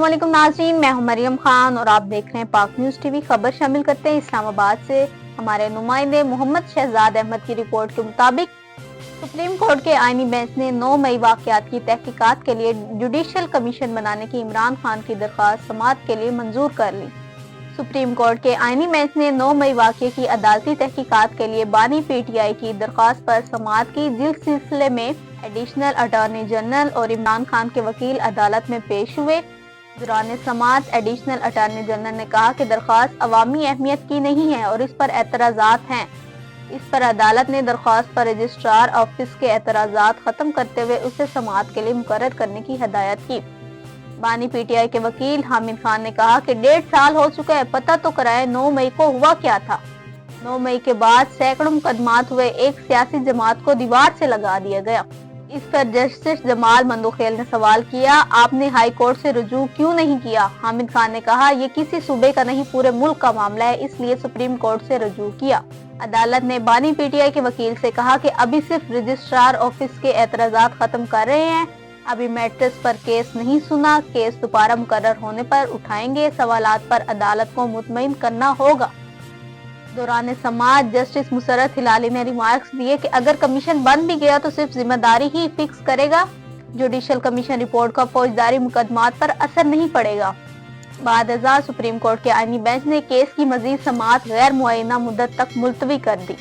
अस्सलाम वालेकुम नाज़रीन, मैं हूं मरियम खान और आप देख रहे हैं पाक न्यूज़ टीवी। खबर शामिल करते हैं इस्लामाबाद से। हमारे नुमाइंदे मोहम्मद शहजाद अहमद की रिपोर्ट के मुताबिक सुप्रीम कोर्ट के आईनी बेंच ने 9 मई वाक़यात की तहकीकात के लिए जुडिशल कमीशन बनाने की इमरान खान की दरख्वास्त समाअत के लिए मंजूर कर ली। सुप्रीम कोर्ट के आईनी बेंच ने 9 मई वाक़ये की अदालती तहकीकात के लिए बानी पीटीआई की दरख्वास्त पर समाअत की, जिस सिलसिले में एडिशनल अटॉर्नी जनरल और इमरान खान के वकील अदालत में पेश हुए। दौरान समाअत एडिशनल अटॉर्नी जनरल ने कहा कि दरख्वास्त अवामी अहमियत की नहीं है और इस पर एतराज़ात हैं। इस पर अदालत ने दरख्वास्त पर रजिस्ट्रार ऑफिस के एतराज़ात खत्म करते हुए उसे समाअत के लिए मुकर्रर करने की हदायत की। बानी पीटीआई के वकील हामिद खान ने कहा कि 1.5 साल हो चुका है, पता तो कराए 9 मई को हुआ क्या था। 9 मई के बाद सैकड़ों मुकदमात हुए, एक सियासी जमात को दीवार से लगा दिया गया। इस पर जस्टिस जमाल मंदोखेल ने सवाल किया, आपने हाई कोर्ट से रुजू क्यों नहीं किया? हामिद खान ने कहा, ये किसी सूबे का नहीं पूरे मुल्क का मामला है, इसलिए सुप्रीम कोर्ट से रुजू किया। अदालत ने बानी पीटीआई के वकील से कहा कि अभी सिर्फ रजिस्ट्रार ऑफिस के एतराज़ात खत्म कर रहे हैं, अभी मैट्रिक्स पर केस नहीं सुना, केस दोबारा मुकर्रर होने पर उठाएंगे, सवालात पर अदालत को मुतमईन करना होगा। दौरान समाअत जस्टिस मुसर्रत हिलाली ने रिमार्क्स दिए कि अगर कमीशन बन भी गया तो सिर्फ जिम्मेदारी ही फिक्स करेगा, जुडिशल कमीशन रिपोर्ट का फौजदारी मुकदमात पर असर नहीं पड़ेगा। बाद सुप्रीम कोर्ट के आईनी बेंच ने केस की मजीद समाअत गैर मुअय्यना मुद्दत तक मुलतवी कर दी।